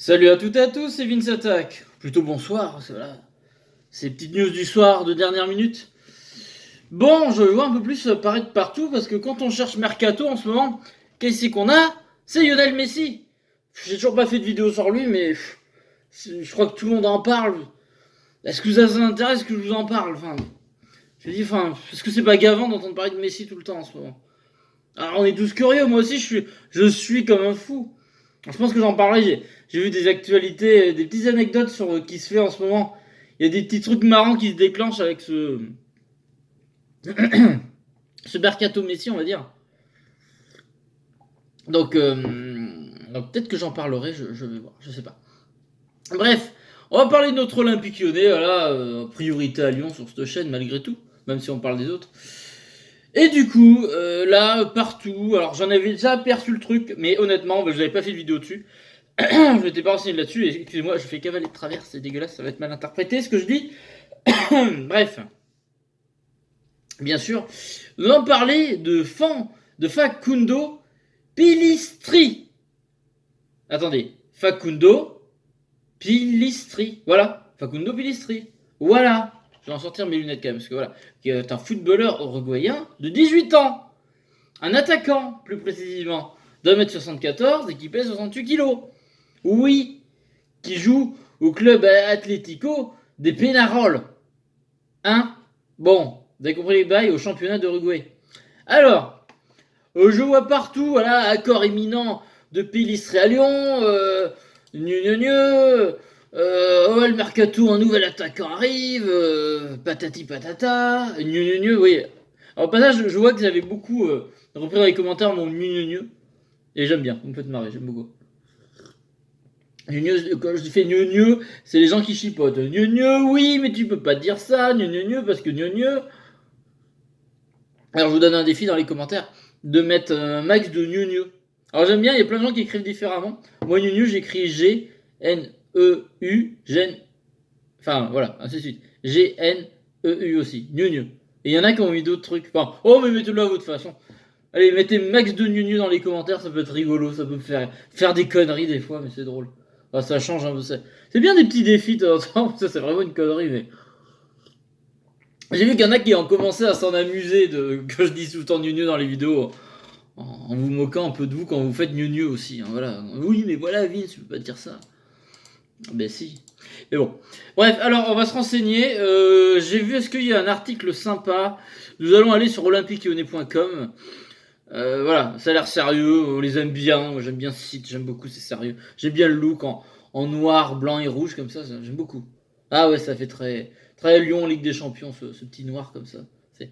Salut à toutes et à tous, c'est Vince Attack. Plutôt bonsoir, voilà. Ces petites news du soir de dernière minute. Bon, je vois un peu plus apparaître partout parce que quand on cherche Mercato en ce moment, qu'est-ce qu'on a? C'est Lionel Messi. J'ai toujours pas fait de vidéo sur lui, mais je crois que tout le monde en parle. Est-ce que ça vous intéresse que je vous en parle? Je dis, est-ce que c'est pas gavant d'entendre parler de Messi tout le temps en ce moment? Alors on est tous curieux, moi aussi je suis comme un fou. Je pense que j'en parlais, j'ai vu des actualités, des petites anecdotes sur qui se fait en ce moment. Il y a des petits trucs marrants qui se déclenchent avec ce mercato Messi, on va dire. Donc, peut-être que j'en parlerai, je vais voir, je sais pas. Bref, on va parler de notre Olympique Lyonnais, voilà, priorité à Lyon sur cette chaîne malgré tout, même si on parle des autres. Et du coup, là, partout, alors j'en avais déjà aperçu le truc, mais honnêtement, je n'avais pas fait de vidéo dessus. Je m'étais pas renseigné là-dessus, et excusez-moi, je fais cavaler de travers, c'est dégueulasse, ça va être mal interprété ce que je dis. Bref, bien sûr, nous allons parler de Facundo Pilistri. Attendez, Facundo Pilistri, voilà, Facundo Pilistri, voilà. Je vais en sortir mes lunettes quand même, parce que voilà, qui est un footballeur uruguayen de 18 ans, un attaquant plus précisément, d'1m74 et qui pèse 68 kilos. Oui, qui joue au club Atlético des Pénaroles. Hein? Bon, vous avez compris les bails au championnat d'Uruguay. Alors, je vois partout, voilà, accord imminent de Pilistri à Lyon, oh, le mercato, un nouvel attaquant arrive, patati patata, oui. Alors, au passage, je vois que vous avez beaucoup repris dans les commentaires mon et j'aime bien, vous me faites marrer, j'aime beaucoup. Quand je fais gneu, c'est les gens qui chipotent. Gneu, oui, mais tu peux pas dire ça, gneu, parce que gneu. Alors je vous donne un défi dans les commentaires de mettre un max de gneu. Alors j'aime bien, il y a plein de gens qui écrivent différemment. Moi, gneu, j'écris G-N-E-U, enfin voilà, ainsi de suite. G-N-E-U aussi, gneu. Et il y en a qui ont mis d'autres trucs. Enfin, oh, mais mettez-le à votre façon. Allez, mettez max de gneu dans les commentaires, ça peut être rigolo, ça peut faire des conneries des fois, mais c'est drôle. Ah, ça change un peu. C'est bien des petits défis de temps en temps, ça c'est vraiment une connerie, mais. J'ai vu qu'il y en a qui ont commencé à s'en amuser de que je dis tout le temps gneu dans les vidéos, en vous moquant un peu de vous quand vous faites gneu aussi. Hein, voilà. Oui, mais voilà, Vince, tu peux pas dire ça. Ben si. Mais bon. Bref, alors on va se renseigner. J'ai vu, est-ce qu'il y a un article sympa? Nous allons aller sur olympiquelyonnais.com. Voilà, ça a l'air sérieux, on les aime bien, moi, j'aime bien ce site, j'aime beaucoup, c'est sérieux. J'aime bien le look en noir, blanc et rouge comme ça, j'aime beaucoup. Ah ouais, ça fait très, très Lyon Ligue des Champions, ce petit noir comme ça. Je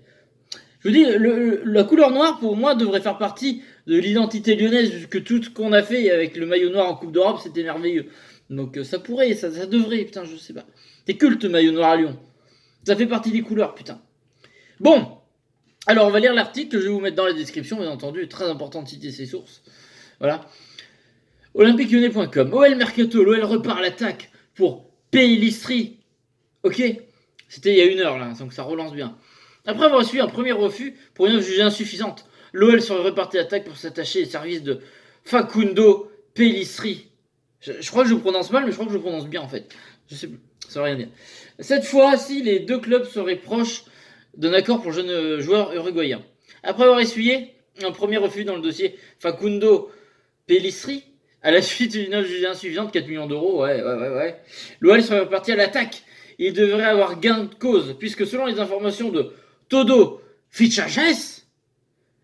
vous dis, la couleur noire pour moi devrait faire partie de l'identité lyonnaise, puisque tout ce qu'on a fait avec le maillot noir en Coupe d'Europe, c'était merveilleux. Donc ça pourrait, ça devrait, putain, je sais pas. C'est culte maillot noir à Lyon. Ça fait partie des couleurs, putain. Bon, alors, on va lire l'article que je vais vous mettre dans la description, bien entendu. Très important de citer ses sources. Voilà. olympiquelyonnais.com. OL Mercato, l'OL repart à l'attaque pour Pélistri. Ok. C'était il y a 1 heure, là, donc ça relance bien. Après avoir reçu un premier refus pour une offre jugée insuffisante, l'OL serait reparti à l'attaque pour s'attacher aux services de Facundo Pélistri. Je crois que je prononce mal, mais je crois que je prononce bien en fait. Je sais plus. Ça veut rien dire. Cette fois-ci, les deux clubs seraient proches d'un accord pour jeune joueur uruguayen. Après avoir essuyé un premier refus dans le dossier Facundo Pellistri, à la suite d'une offre jugée insuffisante, 4 millions d'euros, ouais. L'OL serait reparti à l'attaque. Il devrait avoir gain de cause, puisque selon les informations de Todo Fichajes,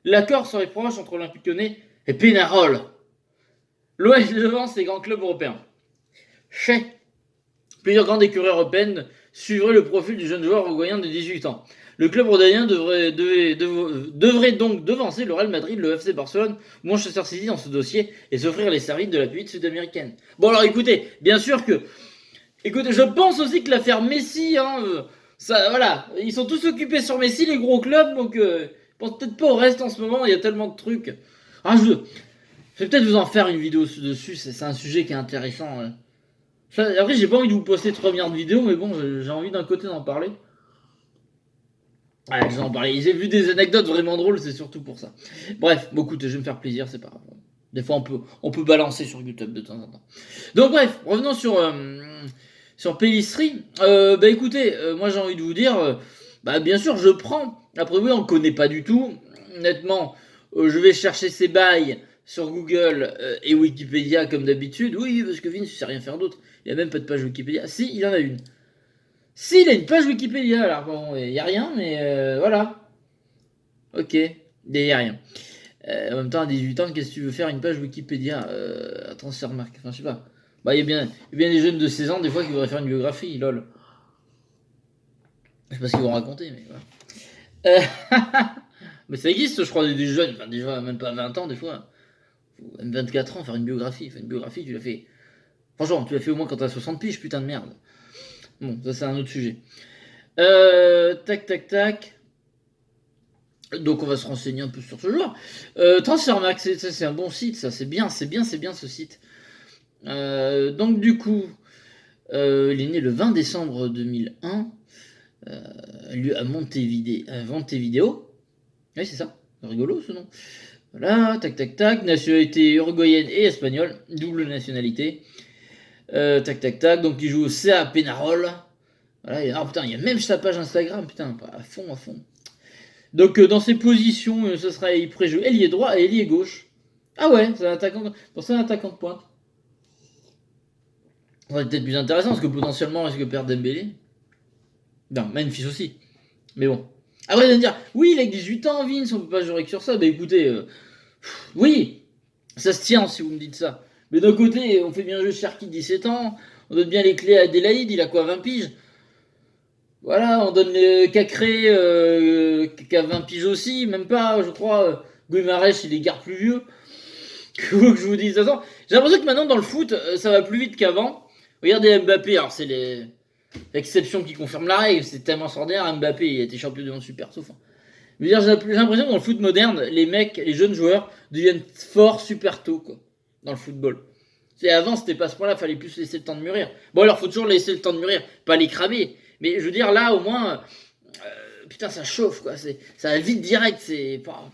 l'accord serait proche entre Olympique Lyonnais et Pénarol. L'OL devance les grands clubs européens. Chez plusieurs grandes écuries européennes suivraient le profil du jeune joueur uruguayen de 18 ans. Le club rhodanien devrait donc devancer le Real Madrid, le FC Barcelone ou Manchester City dans ce dossier et s'offrir les services de la pubite sud-américaine. Bon alors écoutez, bien sûr que... Écoutez, je pense aussi que l'affaire Messi, ça, voilà, ils sont tous occupés sur Messi, les gros clubs, donc ils pensent peut-être pas au reste en ce moment, il y a tellement de trucs. Ah, je vais peut-être vous en faire une vidéo dessus, c'est un sujet qui est intéressant. Après, j'ai pas envie de vous poster 3 milliards de vidéos, mais bon, j'ai envie d'un côté d'en parler. Ouais, j'en parlais. J'ai vu des anecdotes vraiment drôles, c'est surtout pour ça. Bref, bon, écoutez, je vais me faire plaisir, c'est pas grave. Des fois, on peut balancer sur YouTube de temps en temps. Donc bref, revenons sur Pellistri. Bah écoutez, moi j'ai envie de vous dire, bah bien sûr je prends. Après oui, on ne connaît pas du tout. Honnêtement, je vais chercher ses bails sur Google et Wikipédia comme d'habitude. Oui, parce que Vince ne sait rien faire d'autre. Il n'y a même pas de page Wikipédia. Si, il en a une. Si, il a une page Wikipédia. Alors bon, il n'y a rien, mais voilà. Ok, il n'y a rien. En même temps, à 18 ans, qu'est-ce que tu veux faire une page Wikipédia à Transfermarkt? Enfin, je sais pas. Bah, il y a bien des jeunes de 16 ans, des fois, qui voudraient faire une biographie, lol. Je sais pas ce qu'ils vont raconter, mais voilà. Mais ça existe, je crois, des jeunes, enfin, déjà, même pas 20 ans, des fois. Même 24 ans, faire une biographie. Faire une biographie, tu l'as fait. Franchement, tu l'as fait au moins quand t'as 60 piges, putain de merde. Bon, ça, c'est un autre sujet. Tac, tac, tac. Donc on va se renseigner un peu sur ce joueur. Transfermarkt, c'est un bon site, ça c'est bien ce site. Donc du coup, il est né le 20 décembre 2001, lui à Montevideo. Oui c'est ça, rigolo ce nom. Voilà, tac tac tac, nationalité uruguayenne et espagnole, double nationalité. Tac tac tac, donc il joue au CA Penarol. Voilà, oh putain, il y a même sa page Instagram, putain, à fond, à fond. Donc dans ses positions, ce sera il pourrait jouer ailier droit et ailier gauche. Ah ouais, c'est un attaquant. Pour ça, un attaquant de pointe. Ça va être peut-être plus intéressant parce que potentiellement, on risque de perdre Dembélé. Non, Memphis aussi. Mais bon. Après, de dire, oui, il a 18 ans, Vince, on peut pas jouer que sur ça. Bah écoutez, oui, ça se tient si vous me dites ça. Mais d'un côté, on fait bien jouer Cherki 17 ans. On donne bien les clés à Adélaïde, il a quoi, 20 piges? Voilà, on donne les Cacré qui a 20 piges aussi, même pas, je crois. Guimarães, il est garde plus vieux. Que vous que je vous dise. Attends, j'ai l'impression que maintenant dans le foot, ça va plus vite qu'avant. Regardez Mbappé, alors c'est l'exception qui confirme la règle, c'est tellement extraordinaire. Mbappé, il a été champion du monde super sauf. Je veux dire, j'ai l'impression que dans le foot moderne, les mecs, les jeunes joueurs deviennent forts super tôt, quoi, dans le football. Avant, c'était pas ce point-là, fallait plus laisser le temps de mûrir. Bon, alors, faut toujours laisser le temps de mûrir, pas les cramer. Mais je veux dire, là, au moins, putain, ça chauffe, quoi. Ça va vite direct, c'est pas.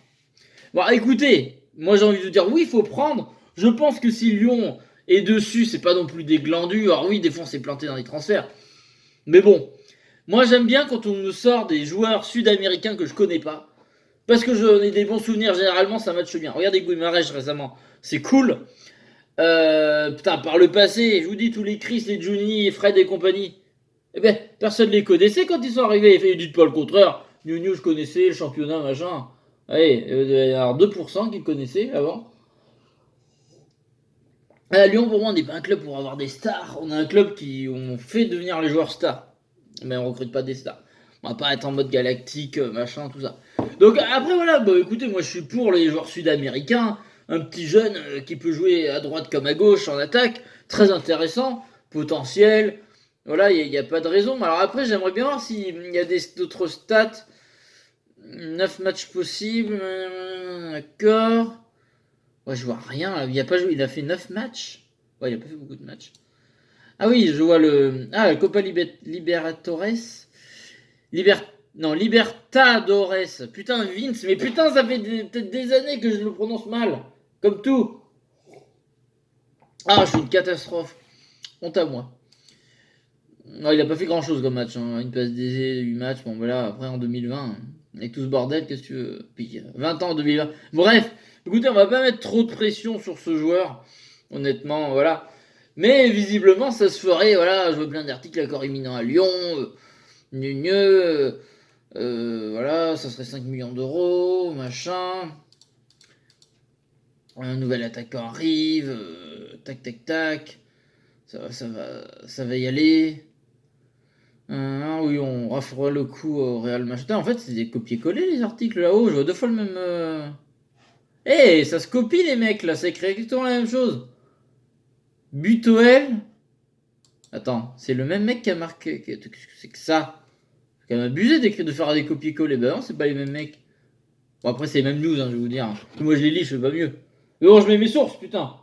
Bon, écoutez, moi j'ai envie de dire, oui, il faut prendre. Je pense que si Lyon est dessus, c'est pas non plus des glandus. Alors, oui, des fois, on s'est planté dans les transferts. Mais bon, moi j'aime bien quand on me sort des joueurs sud-américains que je connais pas. Parce que j'en ai des bons souvenirs, généralement, ça matche bien. Regardez Guimarães récemment, c'est cool. Putain, par le passé, je vous dis, tous les Chris, les Juni, Fred et compagnie, eh ben, personne les connaissait quand ils sont arrivés. Et dites pas le contraire. New, je connaissais le championnat, machin. Allez, il y avoir 2% qui le connaissaient avant. À Lyon, pour moi, on n'est pas un club pour avoir des stars. On est un club qui on fait devenir les joueurs stars. Mais on recrute pas des stars. On va pas être en mode galactique, machin, tout ça. Donc après, voilà, bah écoutez, moi je suis pour les joueurs sud-américains. Un petit jeune qui peut jouer à droite comme à gauche en attaque. Très intéressant, potentiel. Voilà, il n'y a pas de raison. Alors après, j'aimerais bien voir s'il y a d'autres stats. 9 matchs possibles. D'accord. Ouais, je vois rien. Là. Il a pas joué. Il a fait 9 matchs. Ouais, il a pas fait beaucoup de matchs. Ah oui, je vois le. Ah, la Copa Libertadores. Non, Libertadores. Putain, Vince. Mais putain, ça fait peut-être des années que je le prononce mal. Comme tout. Ah, je suis une catastrophe. Honte à moi. Non, il a pas fait grand chose comme match. Hein. Une passe d'essai, 8 matchs. Bon, voilà, après en 2020, avec tout ce bordel, qu'est-ce que tu veux. Puis 20 ans en 2020. Bref, écoutez, on va pas mettre trop de pression sur ce joueur. Honnêtement, voilà. Mais visiblement, ça se ferait. Voilà, je vois plein d'articles, accord imminent à Lyon. Voilà, ça serait 5 millions d'euros, machin. Un nouvel attaquant arrive. Tac, tac, tac. Ça va y aller. Oui, on rafera le coup au Real Machin. En fait, c'est des copier-coller les articles là-haut. Je vois deux fois le même. Eh, ça se copie les mecs là, c'est exactement la même chose. Butoel. Attends, c'est le même mec qui a marqué. Qu'est-ce que c'est que ça? C'est quand même abusé d'écrire de faire des copier-coller. Ben non, c'est pas les mêmes mecs. Bon, après, c'est les mêmes news, hein, je vais vous dire. Moi, je les lis, je fais pas mieux. Mais bon, je mets mes sources, putain.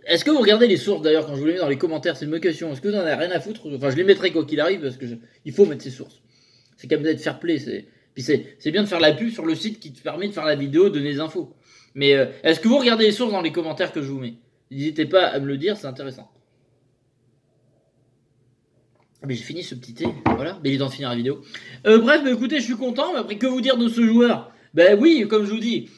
Est-ce que vous regardez les sources d'ailleurs quand je vous les mets dans les commentaires? C'est une bonne question. Est-ce que vous en avez rien à foutre? Enfin, je les mettrai quoi qu'il arrive parce que il faut mettre ses sources. C'est quand même d'être fair play. Puis c'est bien de faire la pub sur le site qui te permet de faire la vidéo, de donner des infos. Mais est-ce que vous regardez les sources dans les commentaires que je vous mets? N'hésitez pas à me le dire, c'est intéressant. Mais j'ai fini ce petit thé, voilà, mais il est temps de finir la vidéo. Bref, bah, écoutez, je suis content, mais après, que vous dire de ce joueur? Ben oui, comme je vous dis,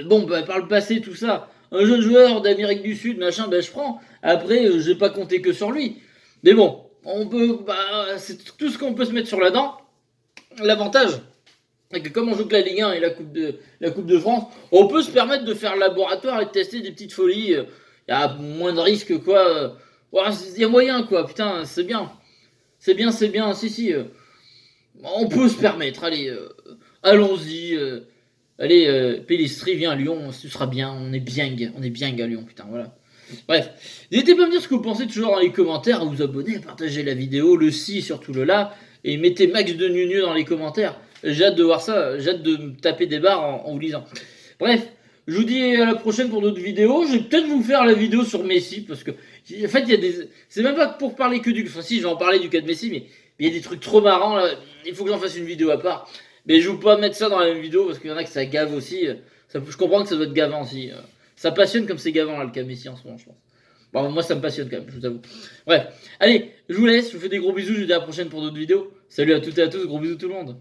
bon, bah, par le passé, tout ça, un jeune joueur d'Amérique du Sud, machin, ben je prends. Après, je vais pas compter que sur lui. Mais bon, on peut, bah, c'est tout ce qu'on peut se mettre sur la dent. L'avantage, c'est que comme on joue que la Ligue 1 et la coupe de France, on peut se permettre de faire le laboratoire et de tester des petites folies. Il y a moins de risques, quoi. Il y a moyen, quoi. Putain, c'est bien. C'est bien. Si, si. On peut se permettre. Allez, allons-y. Allez, Pélistri, viens à Lyon. Ce sera bien. On est bien à Lyon, putain, voilà. Bref, n'hésitez pas à me dire ce que vous pensez toujours dans les commentaires, à vous abonner, à partager la vidéo, le si, surtout le là, et mettez max de gneu dans les commentaires. J'ai hâte de voir ça, j'ai hâte de me taper des barres en vous lisant. Bref, je vous dis à la prochaine pour d'autres vidéos. Je vais peut-être vous faire la vidéo sur Messi, parce que, en fait, il y a des. C'est même pas pour parler que du. Enfin, si, je vais en parler du cas de Messi, mais il y a des trucs trop marrants là. Il faut que j'en fasse une vidéo à part. Mais je ne veux pas mettre ça dans la même vidéo, parce qu'il y en a que ça gave aussi. Je comprends que ça doit être gavant aussi. Ça passionne comme c'est gavant là, le cas Messi en ce moment, je pense. Bon, moi, ça me passionne quand même, je vous avoue. Bref, allez, je vous laisse, je vous fais des gros bisous, je vous dis à la prochaine pour d'autres vidéos. Salut à toutes et à tous, gros bisous tout le monde.